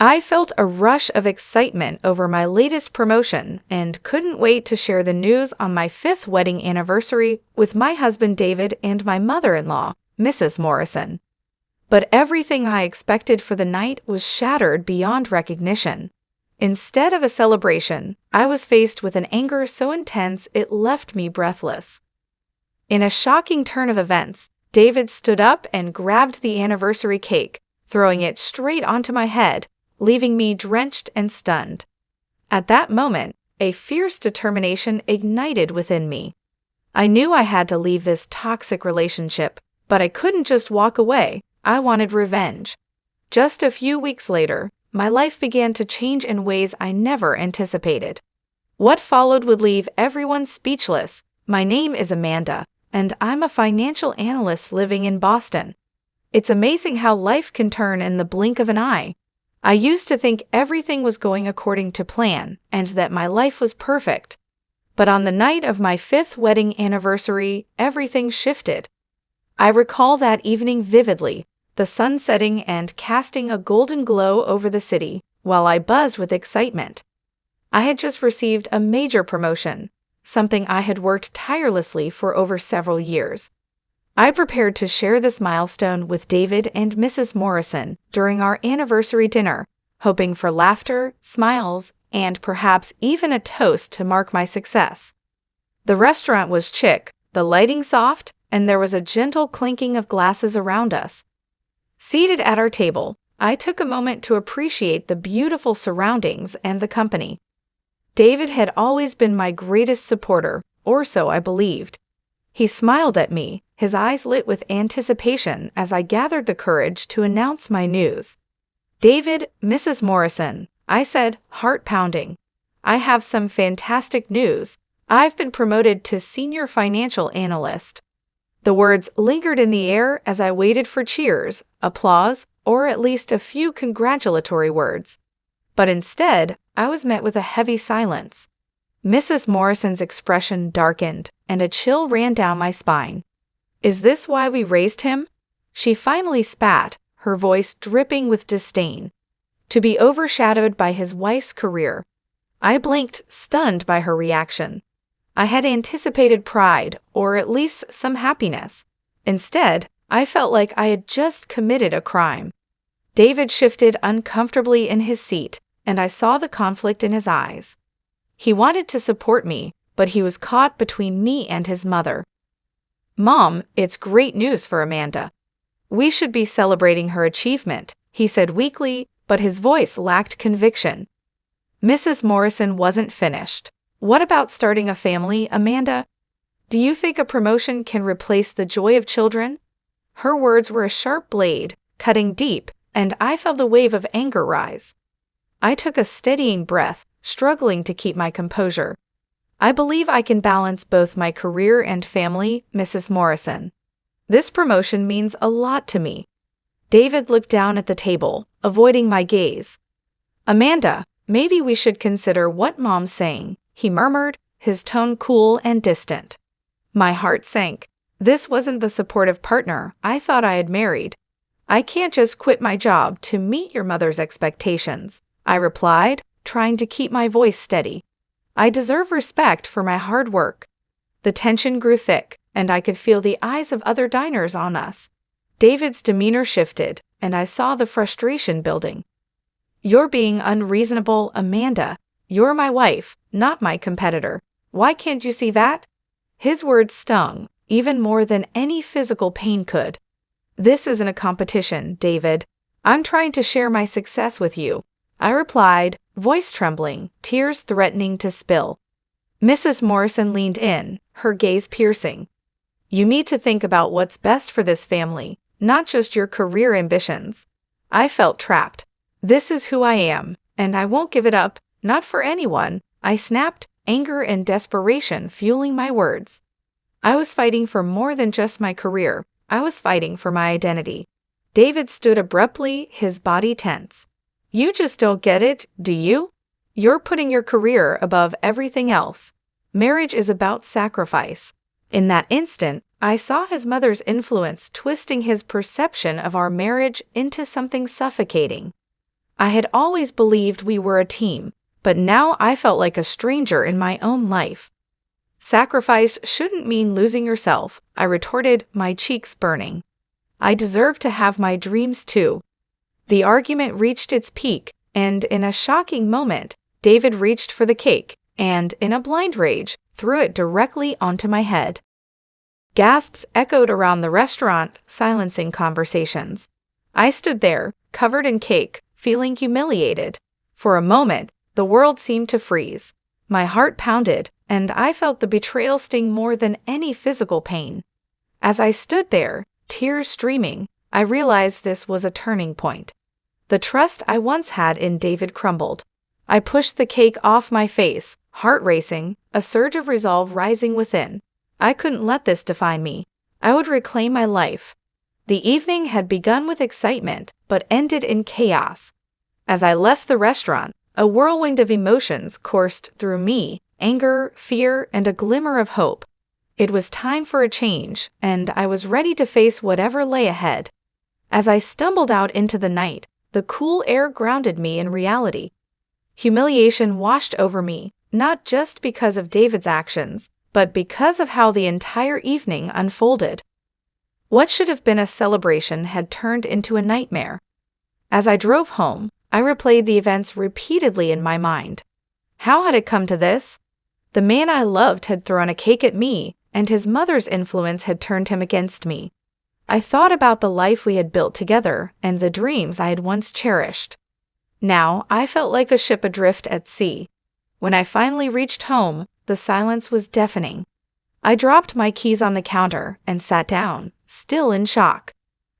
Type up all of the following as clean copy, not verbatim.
I felt a rush of excitement over my latest promotion and couldn't wait to share the news on my 5th wedding anniversary with my husband David and my mother-in-law, Mrs. Morrison. But everything I expected for the night was shattered beyond recognition. Instead of a celebration, I was faced with an anger so intense it left me breathless. In a shocking turn of events, David stood up and grabbed the anniversary cake, throwing it straight onto my head, leaving me drenched and stunned. At that moment, a fierce determination ignited within me. I knew I had to leave this toxic relationship, but I couldn't just walk away. I wanted revenge. Just a few weeks later, my life began to change in ways I never anticipated. What followed would leave everyone speechless. My name is Amanda, and I'm a financial analyst living in Boston. It's amazing how life can turn in the blink of an eye. I used to think everything was going according to plan and that my life was perfect. But on the night of my 5th wedding anniversary, everything shifted. I recall that evening vividly, the sun setting and casting a golden glow over the city, while I buzzed with excitement. I had just received a major promotion, something I had worked tirelessly for over several years. I prepared to share this milestone with David and Mrs. Morrison during our anniversary dinner, hoping for laughter, smiles, and perhaps even a toast to mark my success. The restaurant was chic, the lighting soft, and there was a gentle clinking of glasses around us. Seated at our table, I took a moment to appreciate the beautiful surroundings and the company. David had always been my greatest supporter, or so I believed. He smiled at me, his eyes lit with anticipation as I gathered the courage to announce my news. "David, Mrs. Morrison," I said, heart pounding. "I have some fantastic news. I've been promoted to senior financial analyst." The words lingered in the air as I waited for cheers, applause, or at least a few congratulatory words. But instead, I was met with a heavy silence. Mrs. Morrison's expression darkened, and a chill ran down my spine. "Is this why we raised him?" She finally spat, her voice dripping with disdain. "To be overshadowed by his wife's career." I blinked, stunned by her reaction. I had anticipated pride, or at least some happiness. Instead, I felt like I had just committed a crime. David shifted uncomfortably in his seat, and I saw the conflict in his eyes. He wanted to support me, but he was caught between me and his mother. "Mom, it's great news for Amanda. We should be celebrating her achievement," he said weakly, but his voice lacked conviction. Mrs. Morrison wasn't finished. "What about starting a family, Amanda? Do you think a promotion can replace the joy of children?" Her words were a sharp blade, cutting deep, and I felt a wave of anger rise. I took a steadying breath, struggling to keep my composure. "I believe I can balance both my career and family, Mrs. Morrison. This promotion means a lot to me." David looked down at the table, avoiding my gaze. "Amanda, maybe we should consider what Mom's saying," he murmured, his tone cool and distant. My heart sank. This wasn't the supportive partner I thought I had married. "I can't just quit my job to meet your mother's expectations," I replied, trying to keep my voice steady. "I deserve respect for my hard work." The tension grew thick, and I could feel the eyes of other diners on us. David's demeanor shifted, and I saw the frustration building. "You're being unreasonable, Amanda. You're my wife, not my competitor. Why can't you see that?" His words stung, even more than any physical pain could. "This isn't a competition, David. I'm trying to share my success with you," I replied, voice trembling, tears threatening to spill. Mrs. Morrison leaned in, her gaze piercing. "You need to think about what's best for this family, not just your career ambitions." I felt trapped. "This is who I am, and I won't give it up, not for anyone," I snapped, anger and desperation fueling my words. I was fighting for more than just my career. I was fighting for my identity. David stood abruptly, his body tense. "You just don't get it, do you? You're putting your career above everything else. Marriage is about sacrifice." In that instant, I saw his mother's influence twisting his perception of our marriage into something suffocating. I had always believed we were a team, but now I felt like a stranger in my own life. Sacrifice shouldn't mean losing yourself, I retorted, my cheeks burning. I deserve to have my dreams too. The argument reached its peak, and in a shocking moment, David reached for the cake and, in a blind rage, threw it directly onto my head. Gasps echoed around the restaurant, silencing conversations. I stood there, covered in cake, feeling humiliated. For a moment, the world seemed to freeze. My heart pounded, and I felt the betrayal sting more than any physical pain. As I stood there, tears streaming, I realized this was a turning point. The trust I once had in David crumbled. I pushed the cake off my face, heart racing, a surge of resolve rising within. I couldn't let this define me. I would reclaim my life. The evening had begun with excitement, but ended in chaos. As I left the restaurant, a whirlwind of emotions coursed through me, anger, fear, and a glimmer of hope. It was time for a change, and I was ready to face whatever lay ahead. As I stumbled out into the night, the cool air grounded me in reality. Humiliation washed over me, not just because of David's actions, but because of how the entire evening unfolded. What should have been a celebration had turned into a nightmare. As I drove home, I replayed the events repeatedly in my mind. How had it come to this? The man I loved had thrown a cake at me, and his mother's influence had turned him against me. I thought about the life we had built together and the dreams I had once cherished. Now I felt like a ship adrift at sea. When I finally reached home, the silence was deafening. I dropped my keys on the counter and sat down, still in shock.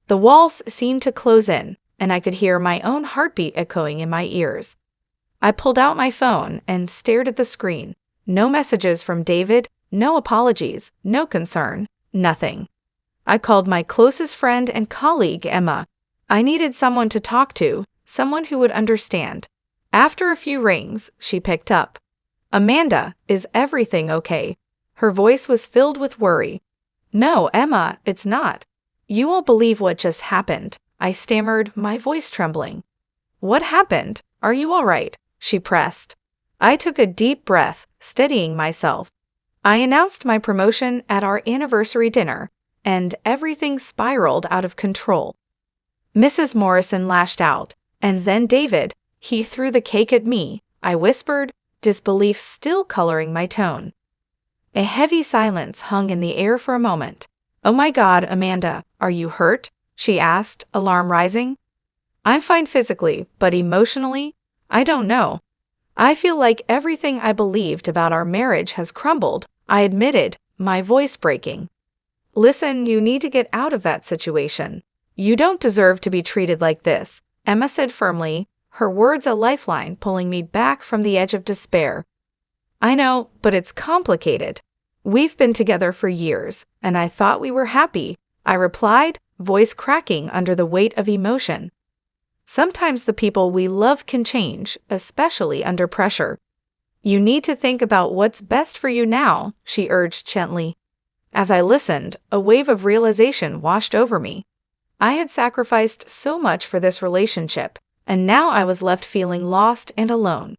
The walls seemed to close in, and I could hear my own heartbeat echoing in my ears. I pulled out my phone and stared at the screen. No messages from David, no apologies, no concern, nothing. I called my closest friend and colleague, Emma. I needed someone to talk to, someone who would understand. After a few rings, she picked up. "Amanda, is everything okay?" Her voice was filled with worry. "No, Emma, it's not. You won't believe what just happened," I stammered, my voice trembling. "What happened? Are you all right?" she pressed. I took a deep breath, steadying myself. I announced my promotion at our anniversary dinner, and everything spiraled out of control. Mrs. Morrison lashed out, and then David, he threw the cake at me, I whispered, disbelief still coloring my tone. A heavy silence hung in the air for a moment. "Oh my God, Amanda, are you hurt?" she asked, alarm rising. "I'm fine physically, but emotionally, I don't know. I feel like everything I believed about our marriage has crumbled," I admitted, my voice breaking. "Listen, you need to get out of that situation. You don't deserve to be treated like this," Emma said firmly, her words a lifeline pulling me back from the edge of despair. "I know, but it's complicated. We've been together for years, and I thought we were happy," I replied, voice cracking under the weight of emotion. "Sometimes the people we love can change, especially under pressure. You need to think about what's best for you now," she urged gently. As I listened, a wave of realization washed over me. I had sacrificed so much for this relationship, and now I was left feeling lost and alone.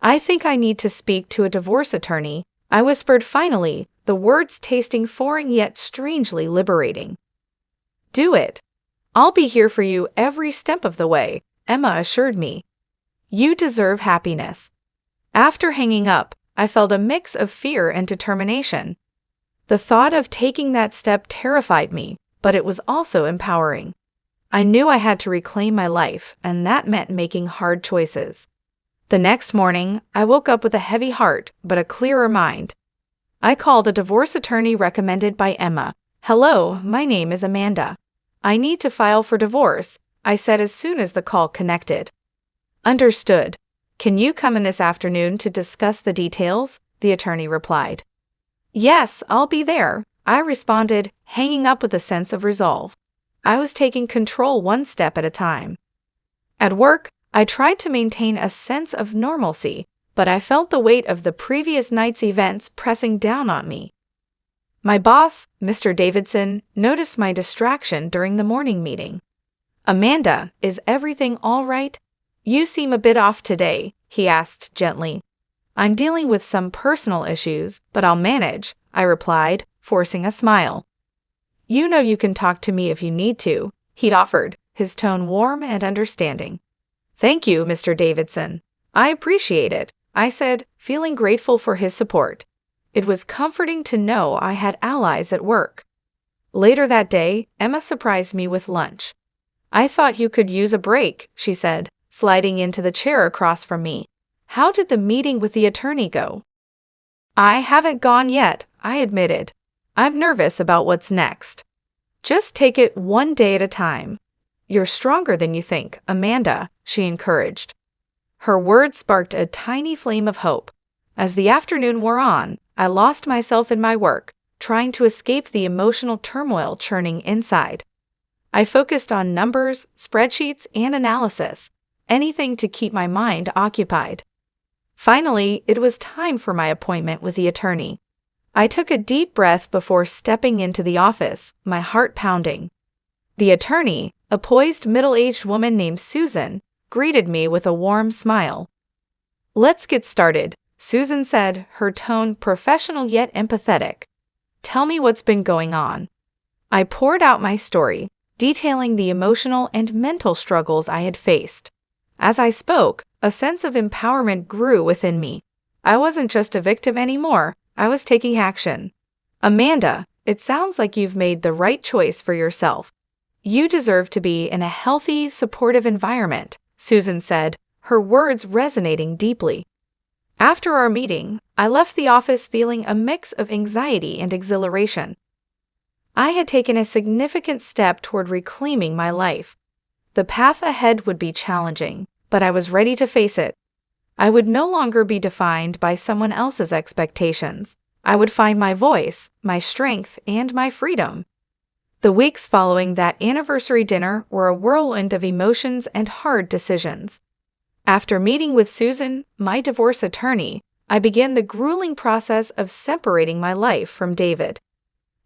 "I think I need to speak to a divorce attorney," I whispered finally, the words tasting foreign yet strangely liberating. "Do it. I'll be here for you every step of the way," Emma assured me. "You deserve happiness." After hanging up, I felt a mix of fear and determination. The thought of taking that step terrified me, but it was also empowering. I knew I had to reclaim my life, and that meant making hard choices. The next morning, I woke up with a heavy heart, but a clearer mind. I called a divorce attorney recommended by Emma. "Hello, my name is Amanda. I need to file for divorce," I said as soon as the call connected. "Understood. Can you come in this afternoon to discuss the details?" the attorney replied. "Yes, I'll be there," I responded, hanging up with a sense of resolve. I was taking control one step at a time. At work, I tried to maintain a sense of normalcy, but I felt the weight of the previous night's events pressing down on me. My boss, Mr. Davidson, noticed my distraction during the morning meeting. "Amanda, is everything all right? "You seem a bit off today," he asked gently. "I'm dealing with some personal issues, but I'll manage," I replied, forcing a smile. "You know you can talk to me if you need to," he offered, his tone warm and understanding. "Thank you, Mr. Davidson. I appreciate it," I said, feeling grateful for his support. It was comforting to know I had allies at work. Later that day, Emma surprised me with lunch. "I thought you could use a break," she said, sliding into the chair across from me. "How did the meeting with the attorney go?" "I haven't gone yet," I admitted. "I'm nervous about what's next." "Just take it one day at a time. You're stronger than you think, Amanda," she encouraged. Her words sparked a tiny flame of hope. As the afternoon wore on, I lost myself in my work, trying to escape the emotional turmoil churning inside. I focused on numbers, spreadsheets, and analysis, anything to keep my mind occupied. Finally, it was time for my appointment with the attorney. I took a deep breath before stepping into the office, my heart pounding. The attorney, a poised middle-aged woman named Susan, greeted me with a warm smile. "Let's get started," Susan said, her tone professional yet empathetic. "Tell me what's been going on." I poured out my story, detailing the emotional and mental struggles I had faced. As I spoke, a sense of empowerment grew within me. I wasn't just a victim anymore, I was taking action. "Amanda, it sounds like you've made the right choice for yourself. You deserve to be in a healthy, supportive environment," Susan said, her words resonating deeply. After our meeting, I left the office feeling a mix of anxiety and exhilaration. I had taken a significant step toward reclaiming my life. The path ahead would be challenging, but I was ready to face it. I would no longer be defined by someone else's expectations. I would find my voice, my strength, and my freedom. The weeks following that anniversary dinner were a whirlwind of emotions and hard decisions. After meeting with Susan, my divorce attorney, I began the grueling process of separating my life from David.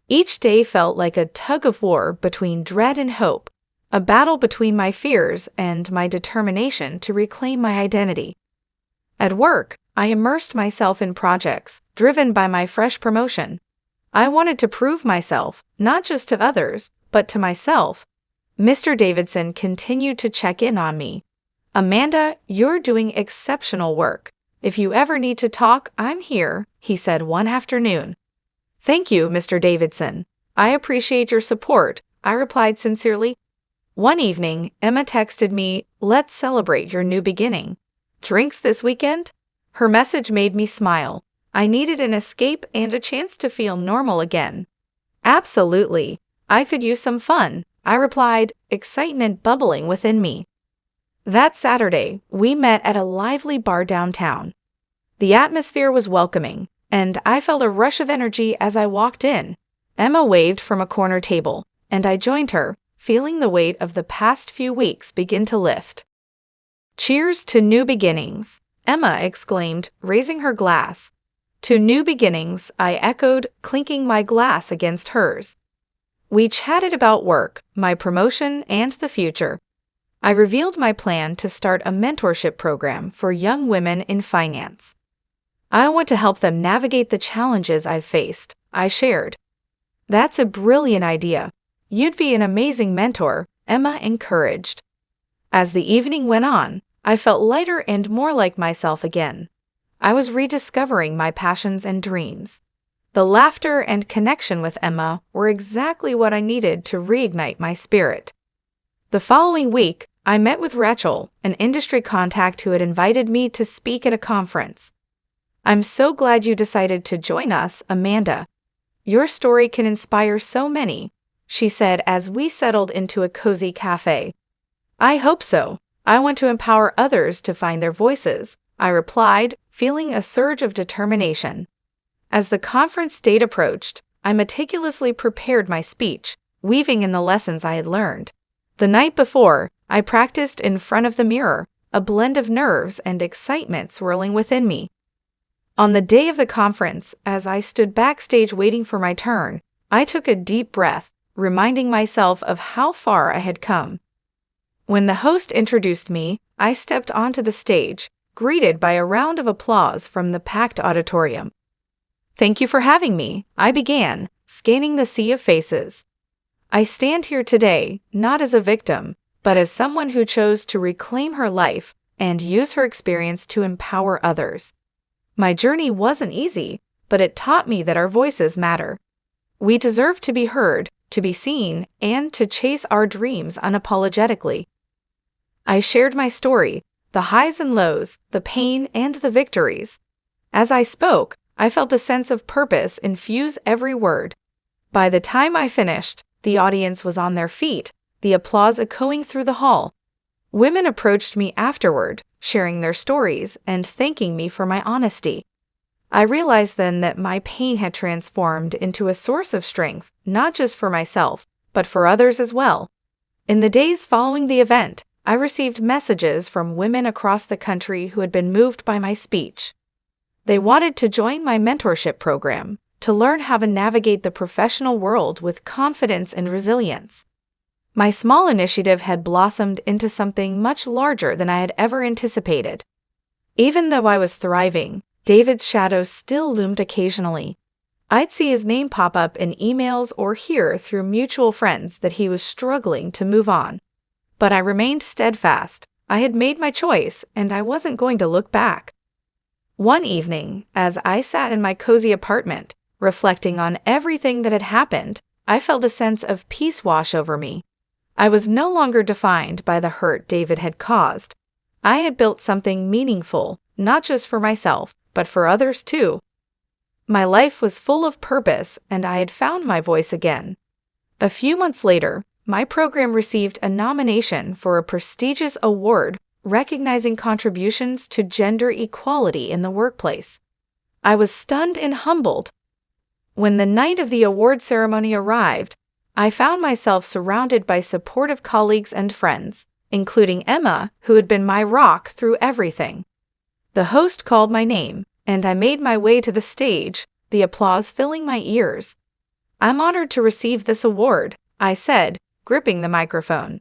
Each day felt like a tug of war between dread and hope, a battle between my fears and my determination to reclaim my identity. At work, I immersed myself in projects, driven by my fresh promotion. I wanted to prove myself, not just to others, but to myself. Mr. Davidson continued to check in on me. "Amanda, you're doing exceptional work. If you ever need to talk, I'm here," he said one afternoon. "Thank you, Mr. Davidson. I appreciate your support," I replied sincerely. One evening, Emma texted me, "Let's celebrate your new beginning. Drinks this weekend?" Her message made me smile. I needed an escape and a chance to feel normal again. "Absolutely. I could use some fun," I replied, excitement bubbling within me. That Saturday, we met at a lively bar downtown. The atmosphere was welcoming, and I felt a rush of energy as I walked in. Emma waved from a corner table, and I joined her, feeling the weight of the past few weeks begin to lift. "Cheers to new beginnings," Emma exclaimed, raising her glass. "To new beginnings," I echoed, clinking my glass against hers. We chatted about work, my promotion, and the future. I revealed my plan to start a mentorship program for young women in finance. "I want to help them navigate the challenges I've faced," I shared. "That's a brilliant idea. You'd be an amazing mentor," Emma encouraged. As the evening went on, I felt lighter and more like myself again. I was rediscovering my passions and dreams. The laughter and connection with Emma were exactly what I needed to reignite my spirit. The following week, I met with Rachel, an industry contact who had invited me to speak at a conference. "I'm so glad you decided to join us, Amanda. Your story can inspire so many," she said as we settled into a cozy cafe. "I hope so. I want to empower others to find their voices," I replied, feeling a surge of determination. As the conference date approached, I meticulously prepared my speech, weaving in the lessons I had learned. The night before, I practiced in front of the mirror, a blend of nerves and excitement swirling within me. On the day of the conference, as I stood backstage waiting for my turn, I took a deep breath, reminding myself of how far I had come. When the host introduced me, I stepped onto the stage, greeted by a round of applause from the packed auditorium. "Thank you for having me," I began, scanning the sea of faces. "I stand here today not as a victim, but as someone who chose to reclaim her life and use her experience to empower others. My journey wasn't easy, but it taught me that our voices matter. We deserve to be heard, to be seen, and to chase our dreams unapologetically." I shared my story, the highs and lows, the pain and the victories. As I spoke, I felt a sense of purpose infuse every word. By the time I finished, the audience was on their feet, the applause echoing through the hall. Women approached me afterward, sharing their stories and thanking me for my honesty. I realized then that my pain had transformed into a source of strength, not just for myself, but for others as well. In the days following the event, I received messages from women across the country who had been moved by my speech. They wanted to join my mentorship program, to learn how to navigate the professional world with confidence and resilience. My small initiative had blossomed into something much larger than I had ever anticipated. Even though I was thriving, David's shadow still loomed occasionally. I'd see his name pop up in emails or hear through mutual friends that he was struggling to move on. But I remained steadfast. I had made my choice, and I wasn't going to look back. One evening, as I sat in my cozy apartment, reflecting on everything that had happened, I felt a sense of peace wash over me. I was no longer defined by the hurt David had caused. I had built something meaningful, not just for myself, but for others too. My life was full of purpose, and I had found my voice again. A few months later, my program received a nomination for a prestigious award recognizing contributions to gender equality in the workplace. I was stunned and humbled. When the night of the award ceremony arrived, I found myself surrounded by supportive colleagues and friends, including Emma, who had been my rock through everything. The host called my name, and I made my way to the stage, the applause filling my ears. "I'm honored to receive this award," I said, gripping the microphone.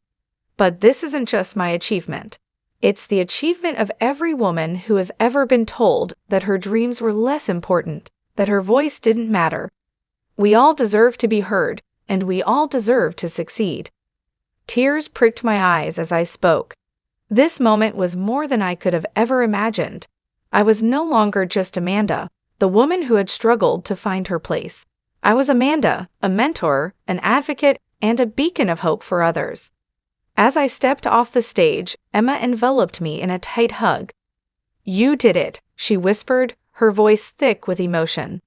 "But this isn't just my achievement. It's the achievement of every woman who has ever been told that her dreams were less important, that her voice didn't matter. We all deserve to be heard, and we all deserve to succeed." Tears pricked my eyes as I spoke. This moment was more than I could have ever imagined. I was no longer just Amanda, the woman who had struggled to find her place. I was Amanda, a mentor, an advocate, and a beacon of hope for others. As I stepped off the stage, Emma enveloped me in a tight hug. "You did it," she whispered, her voice thick with emotion.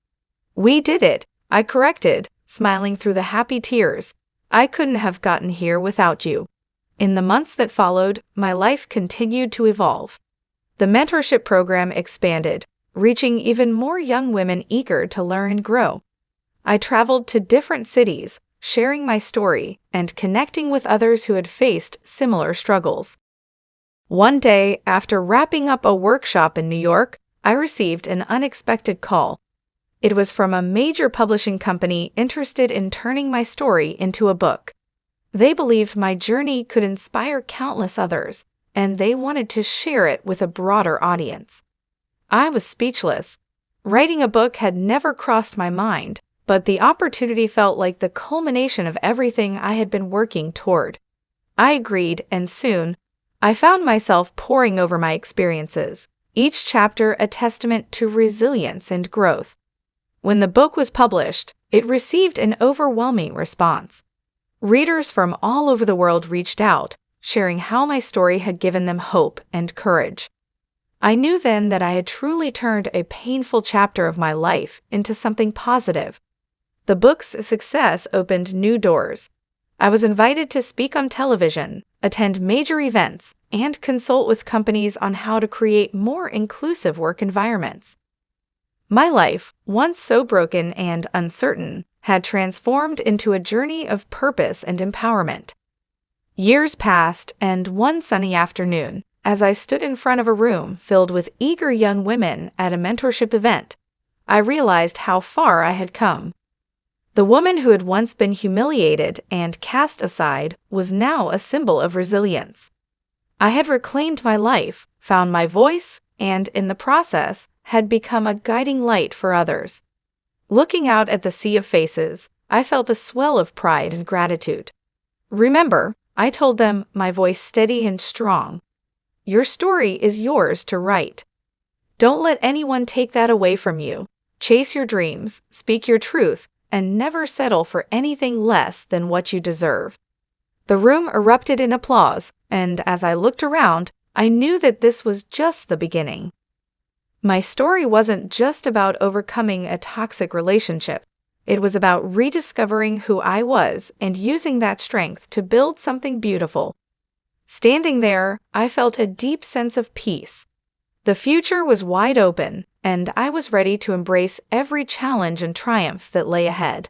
"We did it," I corrected, smiling through the happy tears. "I couldn't have gotten here without you." In the months that followed, my life continued to evolve. The mentorship program expanded, reaching even more young women eager to learn and grow. I traveled to different cities, sharing my story and connecting with others who had faced similar struggles. One day, after wrapping up a workshop in New York, I received an unexpected call. It was from a major publishing company interested in turning my story into a book. They believed my journey could inspire countless others, and they wanted to share it with a broader audience. I was speechless. Writing a book had never crossed my mind, but the opportunity felt like the culmination of everything I had been working toward. I agreed, and soon, I found myself poring over my experiences, each chapter a testament to resilience and growth. When the book was published, it received an overwhelming response. Readers from all over the world reached out, sharing how my story had given them hope and courage. I knew then that I had truly turned a painful chapter of my life into something positive. The book's success opened new doors. I was invited to speak on television, attend major events, and consult with companies on how to create more inclusive work environments. My life, once so broken and uncertain, had transformed into a journey of purpose and empowerment. Years passed, and one sunny afternoon, as I stood in front of a room filled with eager young women at a mentorship event, I realized how far I had come. The woman who had once been humiliated and cast aside was now a symbol of resilience. I had reclaimed my life, found my voice, and, in the process, had become a guiding light for others. Looking out at the sea of faces, I felt a swell of pride and gratitude. Remember, I told them, my voice steady and strong. Your story is yours to write. Don't let anyone take that away from you. Chase your dreams, speak your truth, and never settle for anything less than what you deserve. The room erupted in applause, and as I looked around, I knew that this was just the beginning. My story wasn't just about overcoming a toxic relationship. It was about rediscovering who I was and using that strength to build something beautiful. Standing there, I felt a deep sense of peace. The future was wide open, and I was ready to embrace every challenge and triumph that lay ahead.